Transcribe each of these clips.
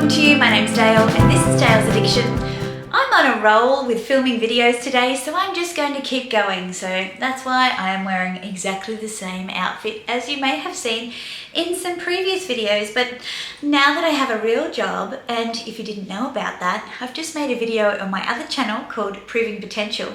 talking to you. My name's Dale and this is Dale's Addiction. I'm on a roll with filming videos today, so I'm just going to keep going. So that's why I am wearing exactly the same outfit as you may have seen in some previous videos. But now that I have a real job, and if you didn't know about that, I've just made a video on my other channel called Proving Potential.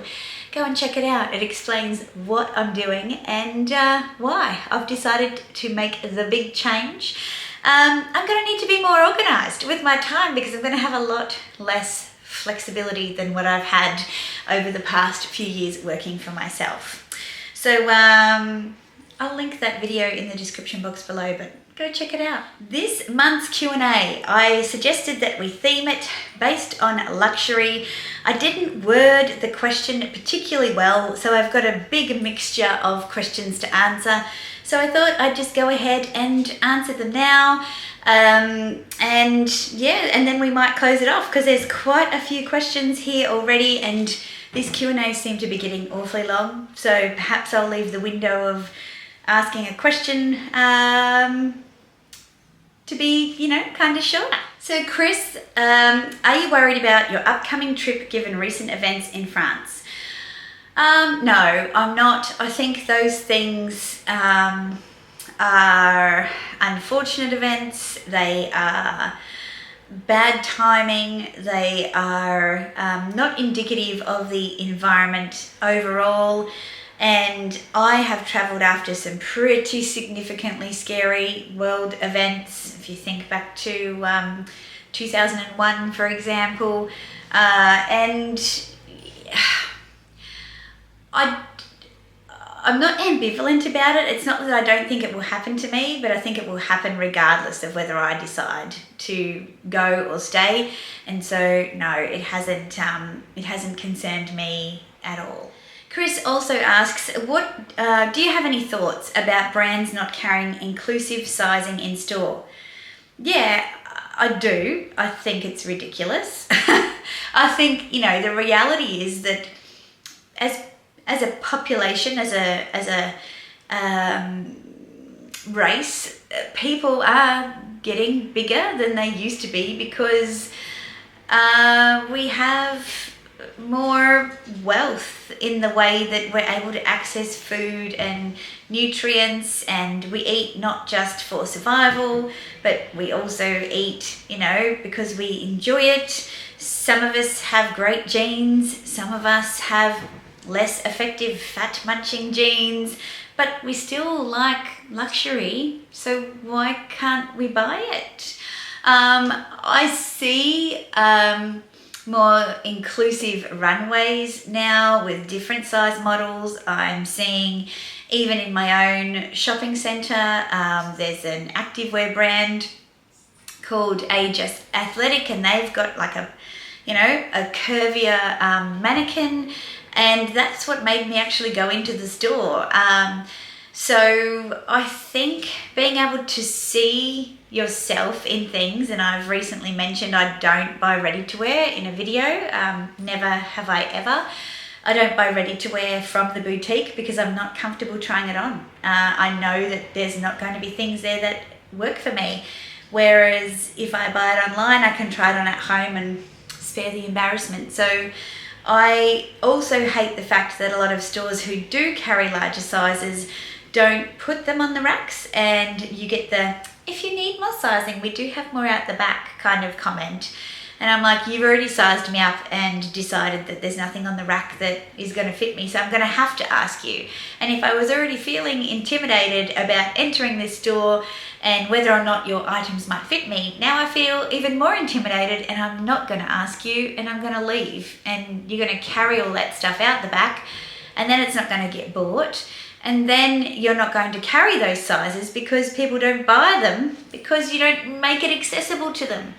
Go and check it out. It explains what I'm doing and why I've decided to make the big change. I'm going to need to be more organised with my time because I'm going to have a lot less flexibility than what I've had over the past few years working for myself. So I'll link that video in the description box below, but go check it out. This month's Q&A, I suggested that we theme it based on luxury. I didn't word the question particularly well, so I've got a big mixture of questions to answer. So I thought I'd just go ahead and answer them now. And then we might close it off because there's quite a few questions here already and these Q&As seem to be getting awfully long. So perhaps I'll leave the window of asking a question to be, kind of shorter. So Chris, are you worried about your upcoming trip given recent events in France? No, I'm not. I think those things are unfortunate events. They are bad timing. They are not indicative of the environment overall. And I have travelled after some pretty significantly scary world events. If you think back to 2001, for example, and I'm not ambivalent about it. It's not that I don't think it will happen to me, but I think it will happen regardless of whether I decide to go or stay. And so, no, it hasn't concerned me at all. Chris also asks, do you have any thoughts about brands not carrying inclusive sizing in store? Yeah, I do. I think it's ridiculous. I think, the reality is that as a population, as a race, people are getting bigger than they used to be because we have more wealth in the way that we're able to access food and nutrients, and we eat not just for survival, but we also eat, because we enjoy it. Some of us have great genes, some of us have less effective fat munching genes, but we still like luxury, so why can't we buy it? I see more inclusive runways now with different size models. I'm seeing even in my own shopping centre, there's an activewear brand called Just Athletic, and they've got like a curvier mannequin. And that's what made me actually go into the store. So I think being able to see yourself in things, and I've recently mentioned I don't buy ready-to-wear in a video. Never have I ever. I don't buy ready-to-wear from the boutique because I'm not comfortable trying it on. I know that there's not going to be things there that work for me. Whereas if I buy it online, I can try it on at home and spare the embarrassment. So I also hate the fact that a lot of stores who do carry larger sizes don't put them on the racks, and you get the, if you need more sizing, we do have more out the back kind of comment. And I'm like, you've already sized me up and decided that there's nothing on the rack that is going to fit me, so I'm going to have to ask you. And if I was already feeling intimidated about entering this store and whether or not your items might fit me, now I feel even more intimidated, and I'm not going to ask you, and I'm going to leave, and you're going to carry all that stuff out the back, and then it's not going to get bought, and then you're not going to carry those sizes because people don't buy them because you don't make it accessible to them.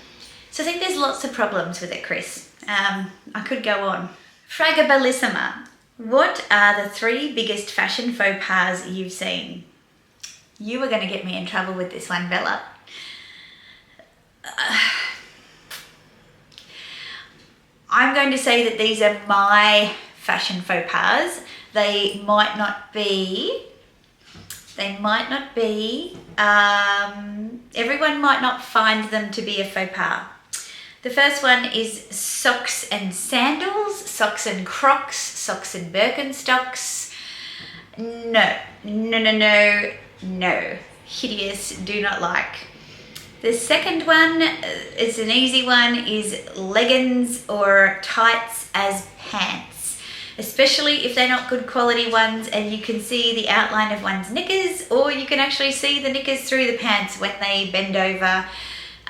So I think there's lots of problems with it, Chris. I could go on. Fragabilissima, what are the 3 biggest fashion faux pas you've seen? You were going to get me in trouble with this one, Bella. I'm going to say that these are my fashion faux pas. They might not be, everyone might not find them to be a faux pas. The first one is socks and sandals, socks and Crocs, socks and Birkenstocks. No, no, no, no, no. Hideous, do not like. The second one is an easy one, is leggings or tights as pants, especially if they're not good quality ones and you can see the outline of one's knickers, or you can actually see the knickers through the pants when they bend over.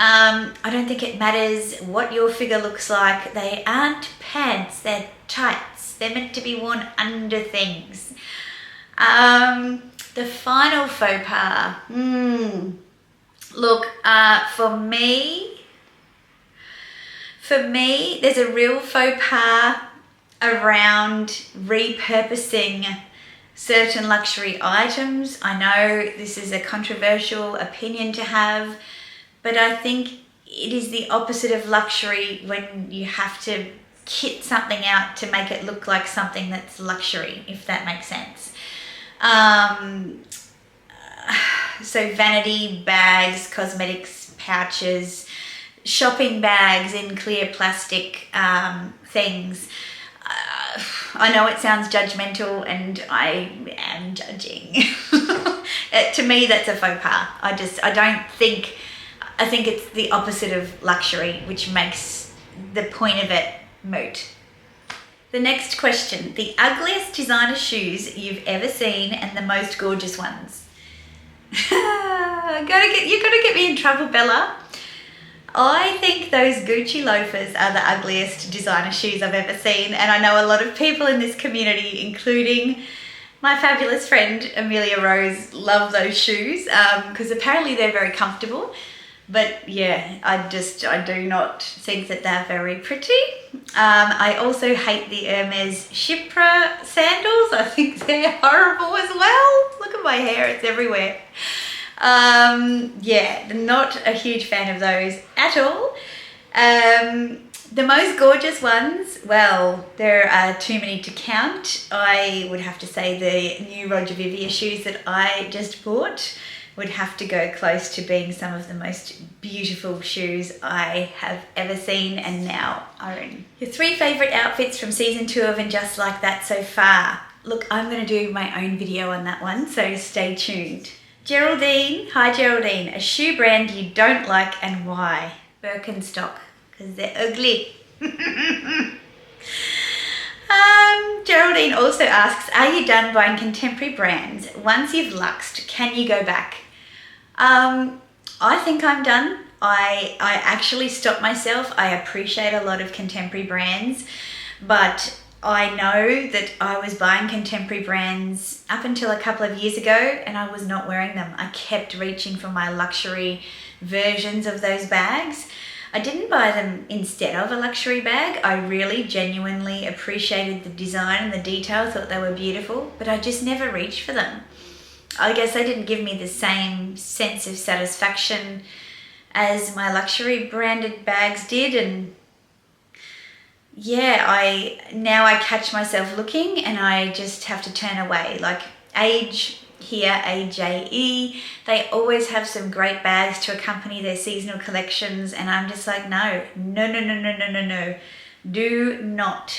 I don't think it matters what your figure looks like. They aren't pants, they're tights. They're meant to be worn under things. The final faux pas. Look, for me, there's a real faux pas around repurposing certain luxury items. I know this is a controversial opinion to have, but I think it is the opposite of luxury when you have to kit something out to make it look like something that's luxury, if that makes sense. So vanity bags, cosmetics, pouches, shopping bags in clear plastic things. I know it sounds judgmental and I am judging. To me, that's a faux pas. I think it's the opposite of luxury, which makes the point of it moot. The next question, the ugliest designer shoes you've ever seen and the most gorgeous ones. You're gonna get me in trouble, Bella. I think those Gucci loafers are the ugliest designer shoes I've ever seen, and I know a lot of people in this community, including my fabulous friend Amelia Rose, love those shoes because apparently they're very comfortable. But yeah, I do not think that they're very pretty. I also hate the Hermes Chypre sandals. I think they're horrible as well. Look at my hair, it's everywhere. Yeah, not a huge fan of those at all. The most gorgeous ones, well, there are too many to count. I would have to say the new Roger Vivier shoes that I just bought would have to go close to being some of the most beautiful shoes I have ever seen and now own. Your 3 favourite outfits from season 2 of And Just Like That so far. Look, I'm going to do my own video on that one, so stay tuned. Geraldine, hi Geraldine, a shoe brand you don't like and why? Birkenstock, because they're ugly. Geraldine also asks, are you done buying contemporary brands? Once you've luxed, can you go back? I think I'm done. I actually stopped myself. I appreciate a lot of contemporary brands, but I know that I was buying contemporary brands up until a couple of years ago and I was not wearing them. I kept reaching for my luxury versions of those bags. I didn't buy them instead of a luxury bag. I really genuinely appreciated the design and the detail, thought they were beautiful, but I just never reached for them. I guess they didn't give me the same sense of satisfaction as my luxury branded bags did, and yeah, now I catch myself looking and I just have to turn away. Like Age here, AJE, they always have some great bags to accompany their seasonal collections, and I'm just like, no. Do not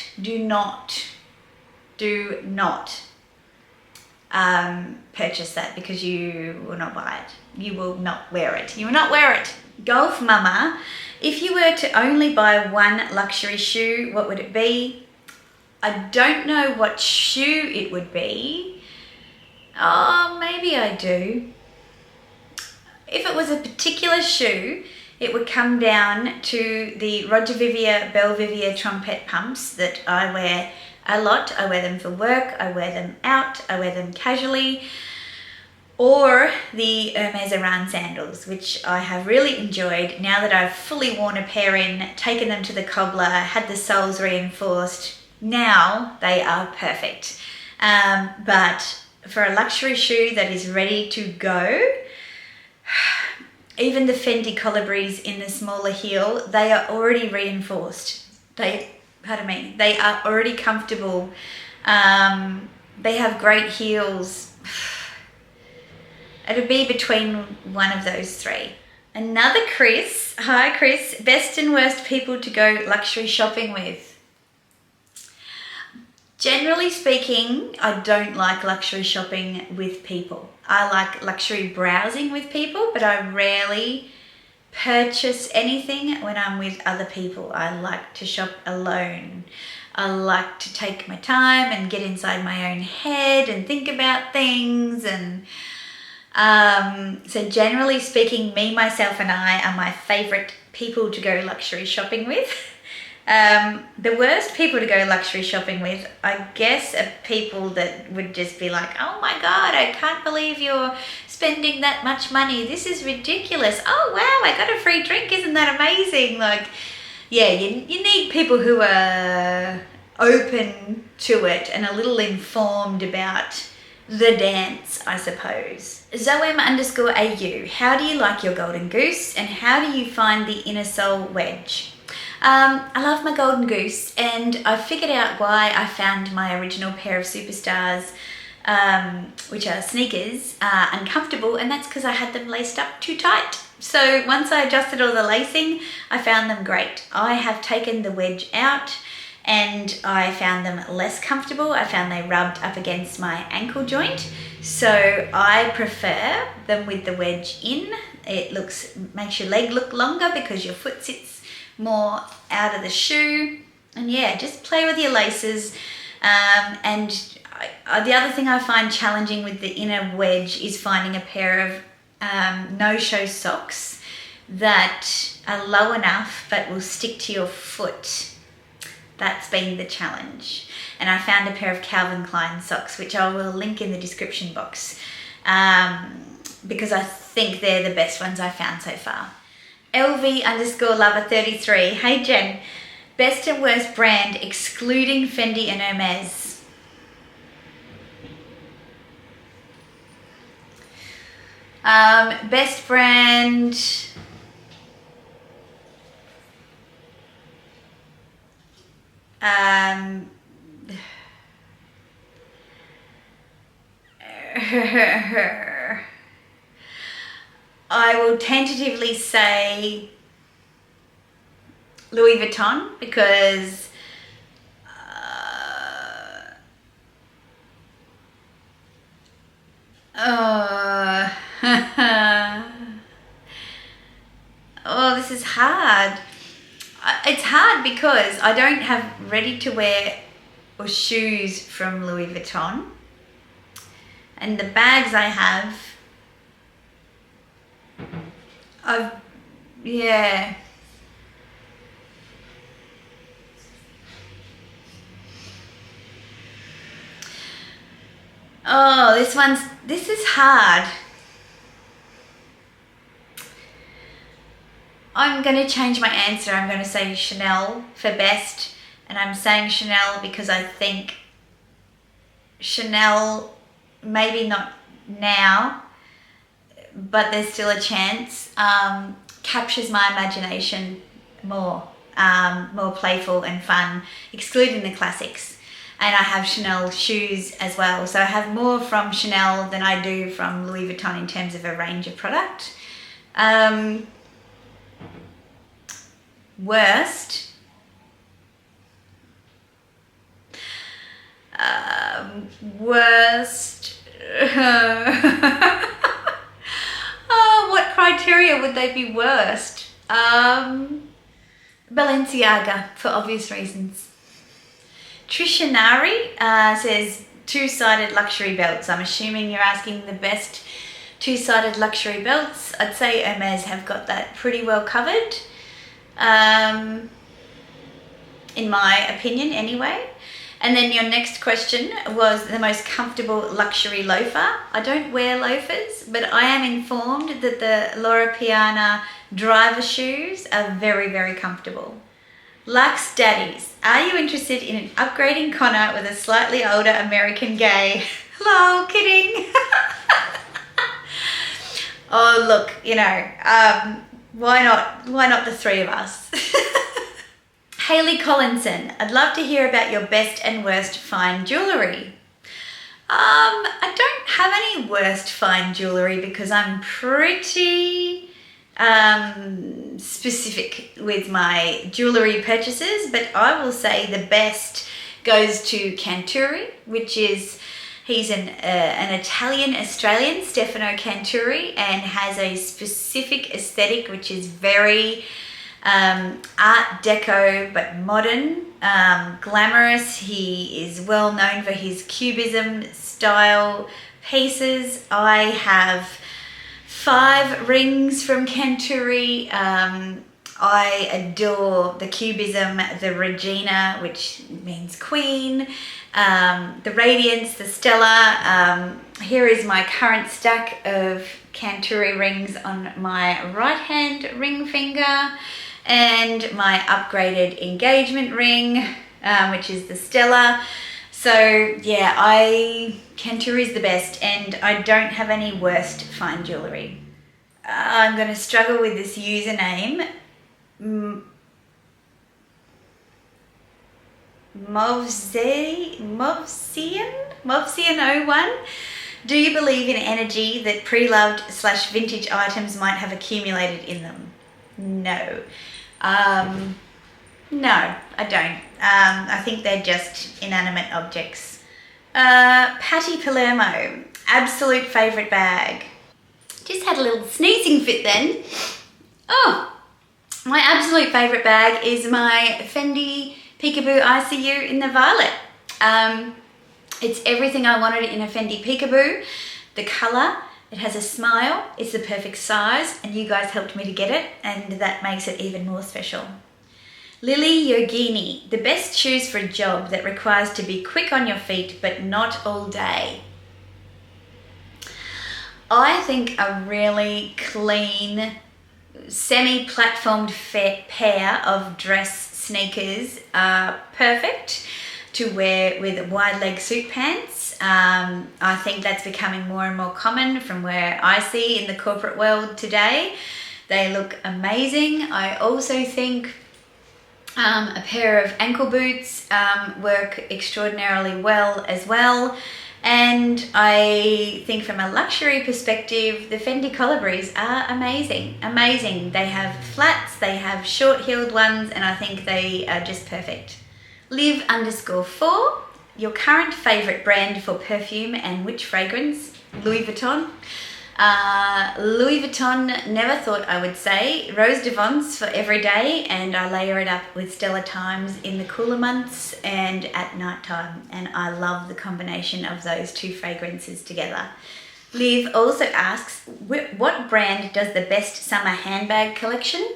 purchase that, because you will not buy it. You will not wear it. You will not wear it. Golf Mama, if you were to only buy one luxury shoe, what would it be? I don't know what shoe it would be. Oh, maybe I do. If it was a particular shoe, it would come down to the Roger Vivier Belvivier trumpet pumps that I wear a lot. I wear them for work, I wear them out, I wear them casually. Or the Hermes Aran sandals, which I have really enjoyed now that I've fully worn a pair in, taken them to the cobbler, had the soles reinforced. Now they are perfect. But for a luxury shoe that is ready to go, even the Fendi Colibris in the smaller heel, they are already reinforced. They are already comfortable. They have great heels. It'll be between one of those three. Another Chris. Hi Chris. Best and worst people to go luxury shopping with. Generally speaking, I don't like luxury shopping with people. I like luxury browsing with people, but I rarely purchase anything when I'm with other people. I like to shop alone. I like to take my time and get inside my own head and think about things. And so generally speaking, me, myself and I are my favorite people to go luxury shopping with. The worst people to go luxury shopping with, I guess, are people that would just be like, oh my God, I can't believe you're spending that much money. This is ridiculous. Oh wow, I got a free drink. Isn't that amazing? Like, yeah, you need people who are open to it and a little informed about the dance, I suppose. Zoem_AU, how do you like your Golden Goose and how do you find the inner sole wedge? I love my Golden Goose, and I figured out why I found my original pair of Superstars, which are sneakers, uncomfortable, and that's because I had them laced up too tight. So once I adjusted all the lacing, I found them great. I have taken the wedge out and I found them less comfortable. I found they rubbed up against my ankle joint, so I prefer them with the wedge in. It makes your leg look longer because your foot sits more out of the shoe. And yeah, just play with your laces. And the other thing I find challenging with the inner wedge is finding a pair of no-show socks that are low enough but will stick to your foot. That's been the challenge. And I found a pair of Calvin Klein socks, which I will link in the description box, because I think they're the best ones I've found so far. LV_lover33. Hey Jen, best and worst brand excluding Fendi and Hermes. Best brand, I will tentatively say Louis Vuitton because oh, this is hard. It's hard because I don't have ready to wear or shoes from Louis Vuitton, and the bags I have, yeah. Oh, this is hard. I'm going to change my answer. I'm going to say Chanel for best, and I'm saying Chanel because I think Chanel, maybe not now, but there's still a chance, captures my imagination more, more playful and fun, excluding the classics. And I have Chanel shoes as well, so I have more from Chanel than I do from Louis Vuitton in terms of a range of product. Worst, oh, what criteria would they be worst? Balenciaga, for obvious reasons. Trishanari says two-sided luxury belts. I'm assuming you're asking the best two-sided luxury belts. I'd say Hermes have got that pretty well covered, in my opinion anyway. And then your next question was the most comfortable luxury loafer. I don't wear loafers, but I am informed that the Loro Piana driver shoes are very, very comfortable. Lux Daddies, are you interested in upgrading Connor with a slightly older American gay? Hello, kidding. Oh, look, you know, why not the three of us? Hayley Collinson, I'd love to hear about your best and worst fine jewellery. I don't have any worst fine jewellery because I'm pretty specific with my jewellery purchases, but I will say the best goes to Canturi, which is, he's an Italian-Australian, Stefano Canturi, and has a specific aesthetic which is very Art Deco but modern, glamorous. He is well known for his cubism style pieces. I have 5 rings from Canturi. I adore the cubism, the Regina, which means queen, the Radiance, the Stella. Here is my current stack of Canturi rings on my right hand ring finger, and my upgraded engagement ring, which is the Stella. So yeah, Canturi is the best, and I don't have any worst fine jewellery. I'm going to struggle with this username. Movsian01. Do you believe in energy that pre-loved/vintage items might have accumulated in them? No. No, I don't. I think they're just inanimate objects. Patty Palermo, absolute favourite bag. Just had a little sneezing fit then. Oh, my absolute favourite bag is my Fendi Peekaboo ICU in the violet. It's everything I wanted in a Fendi Peekaboo. The colour, it has a smile, it's the perfect size, and you guys helped me to get it, and that makes it even more special. Lily Yogini, the best shoes for a job that requires to be quick on your feet but not all day. I think a really clean, semi-platformed pair of dress sneakers are perfect to wear with wide leg suit pants. I think that's becoming more and more common from where I see in the corporate world today. They look amazing. I also think a pair of ankle boots work extraordinarily well as well. And I think from a luxury perspective, the Fendi Colibris are amazing, amazing. They have flats, they have short-heeled ones, and I think they are just perfect. Liv_4, your current favourite brand for perfume and which fragrance? Louis Vuitton. Louis Vuitton, never thought I would say. Rose de Vence for every day, and I layer it up with Stellar Times in the cooler months and at night time, and I love the combination of those two fragrances together. Liv also asks, what brand does the best summer handbag collection?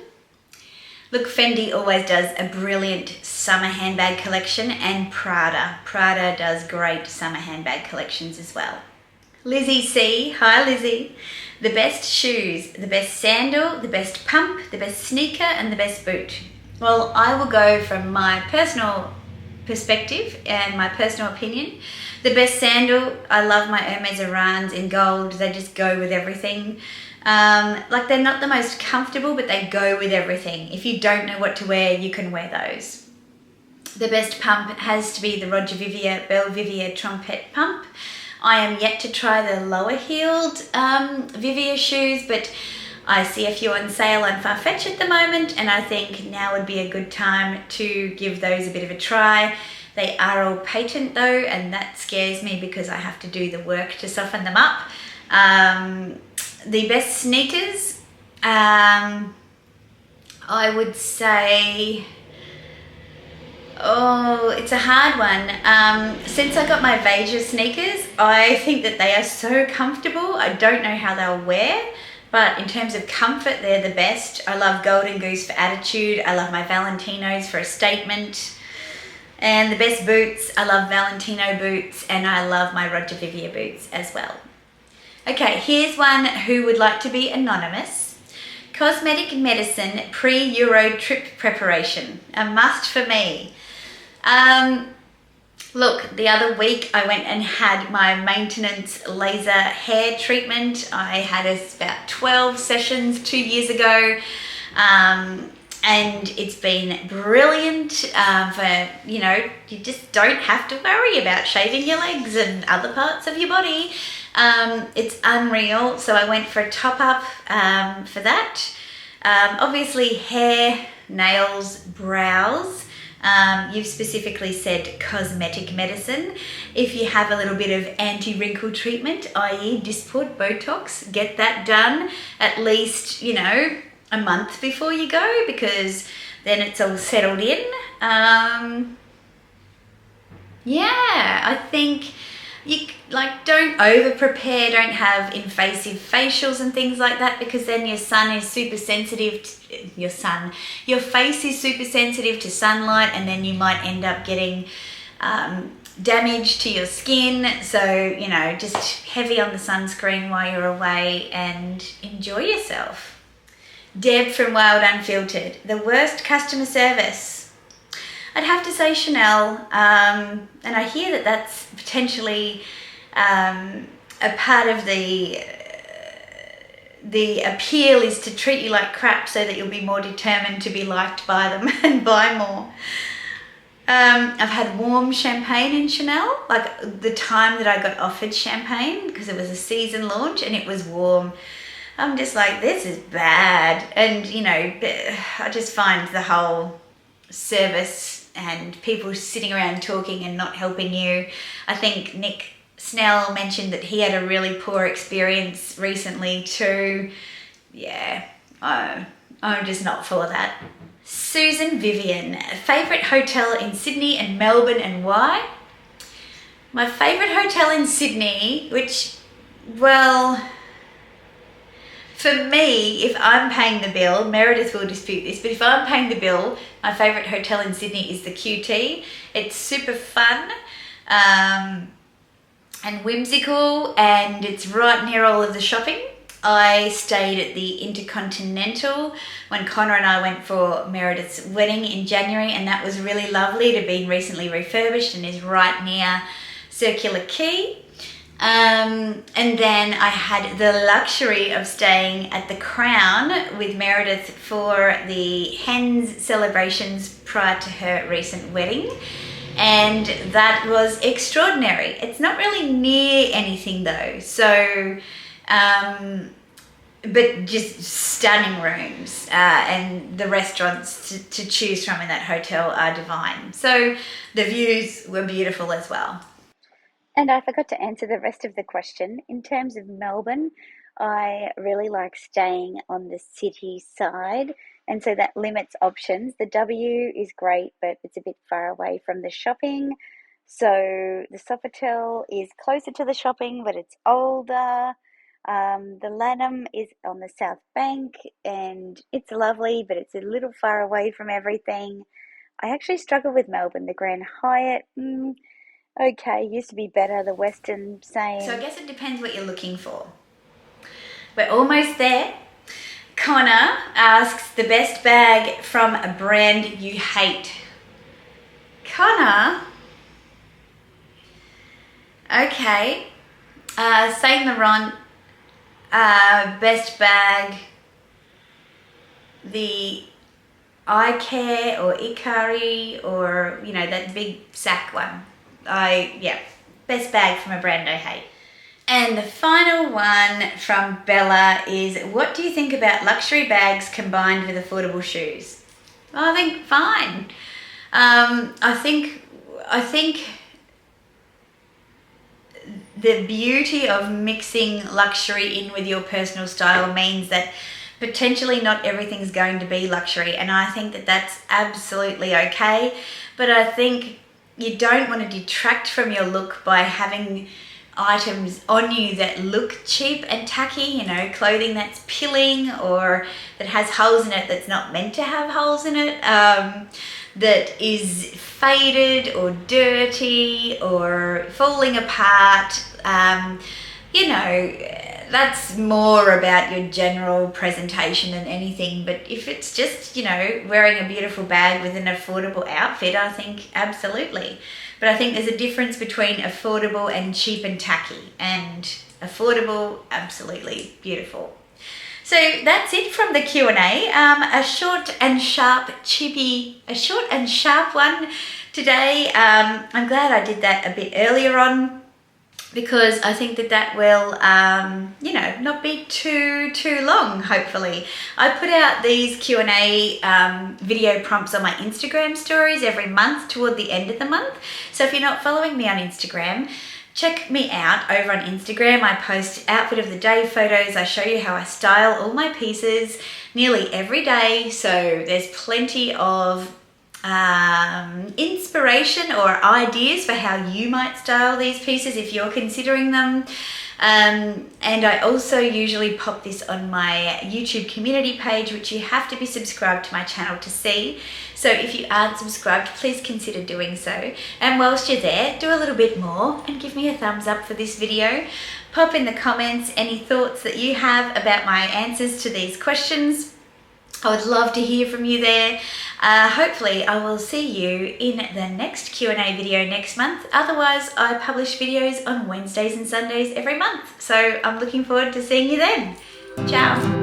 Look, Fendi always does a brilliant summer handbag collection, and Prada. Prada does great summer handbag collections as well. Lizzie C, hi Lizzie. The best shoes, the best sandal, the best pump, the best sneaker, and the best boot. Well, I will go from my personal perspective and my personal opinion. The best sandal, I love my Hermes Orans in gold. They just go with everything. Like, they're not the most comfortable, but they go with everything. If you don't know what to wear, you can wear those. The best pump has to be the Roger Vivier Belvivier Trompette pump. I am yet to try the lower heeled Vivier shoes, but I see a few on sale on Farfetch at the moment, and I think now would be a good time to give those a bit of a try. They are all patent though, and that scares me because I have to do the work to soften them up. The best sneakers, I would say, oh, it's a hard one. Since I got my Veja sneakers, I think that they are so comfortable. I don't know how they'll wear, but in terms of comfort, they're the best. I love Golden Goose for attitude. I love my Valentinos for a statement. And the best boots, I love Valentino boots, and I love my Roger Vivier boots as well. Okay, here's one who would like to be anonymous. Cosmetic medicine pre-Euro trip preparation, a must for me. Look, the other week I went and had my maintenance laser hair treatment. I had about 12 sessions 2 years ago, and it's been brilliant for, you know, you just don't have to worry about shaving your legs and other parts of your body. It's unreal. So I went for a top up for that. Obviously hair, nails, brows. You've specifically said cosmetic medicine. If you have a little bit of anti-wrinkle treatment, i.e. Dysport, Botox, get that done at least, you know, a month before you go, because then it's all settled in. Yeah, I think you don't over prepare, don't have invasive facials and things like that, because then your sun is super sensitive to, your face is super sensitive to sunlight, and then you might end up getting damage to your skin. So, you know, just heavy on the sunscreen while you're away and enjoy yourself. Deb from Wild Unfiltered, the worst customer service. I'd have to say Chanel, and I hear that that's potentially a part of the appeal is to treat you like crap so that you'll be more determined to be liked by them and buy more. I've had warm champagne in Chanel, like the time that I got offered champagne, because it was a season launch and it was warm. I'm just like, this is bad. And, you know, I just find the whole service and people sitting around talking and not helping you. I think Nick Snell mentioned that he had a really poor experience recently too. Yeah, I'm just not for that. Susan Vivian, favourite hotel in Sydney and Melbourne and why? My favourite hotel in Sydney, which, well, for me, if I'm paying the bill, Meredith will dispute this, but if I'm paying the bill, my favourite hotel in Sydney is the QT. It's super fun and whimsical, and it's right near all of the shopping. I stayed at the Intercontinental when Connor and I went for Meredith's wedding in January, and that was really lovely. It had been recently refurbished and is right near Circular Quay. And then I had the luxury of staying at the Crown with Meredith for the hens celebrations prior to her recent wedding, and that was extraordinary. It's not really near anything though, so but just stunning rooms, and the restaurants to choose from in that hotel are divine. So the views were beautiful as well. And I forgot to answer the rest of the question. In terms of Melbourne, I really like staying on the city side, and so that limits options. The W is great, but it's a bit far away from the shopping. So the Sofitel is closer to the shopping, but it's older. The Lanham is on the South Bank, and it's lovely, but it's a little far away from everything. I actually struggle with Melbourne. The Grand Hyatt, okay, used to be better. The Western, same. So I guess it depends what you're looking for. We're almost there. Connor asks, the best bag from a brand you hate. Connor? Okay. Saint Laurent, best bag, the iCare or Ikari, or, you know, that big sack one. Best bag from a brand I hate. And the final one from Bella is, what do you think about luxury bags combined with affordable shoes? Well, I think fine. I think the beauty of mixing luxury in with your personal style means that potentially not everything's going to be luxury, and I think that that's absolutely okay. But I think you don't want to detract from your look by having items on you that look cheap and tacky, you know, clothing that's pilling or that has holes in it that's not meant to have holes in it, that is faded or dirty or falling apart. You know, that's more about your general presentation than anything. But if it's just, you know, wearing a beautiful bag with an affordable outfit, I think absolutely. But I think there's a difference between affordable and cheap and tacky, and affordable, absolutely beautiful. So that's it from the Q&A. A short and sharp one today. I'm glad I did that a bit earlier on, because I think that will, you know, not be too long, hopefully. I put out these Q&A video prompts on my Instagram stories every month toward the end of the month. So if you're not following me on Instagram, check me out over on Instagram. I post outfit of the day photos. I show you how I style all my pieces nearly every day. So there's plenty of inspiration or ideas for how you might style these pieces if you're considering them. And I also usually pop this on my YouTube community page, which you have to be subscribed to my channel to see. So if you aren't subscribed, please consider doing so. And whilst you're there, do a little bit more and give me a thumbs up for this video. Pop in the comments any thoughts that you have about my answers to these questions. I would love to hear from you there. Hopefully I will see you in the next Q&A video next month. Otherwise, I publish videos on Wednesdays and Sundays every month. So I'm looking forward to seeing you then. Ciao.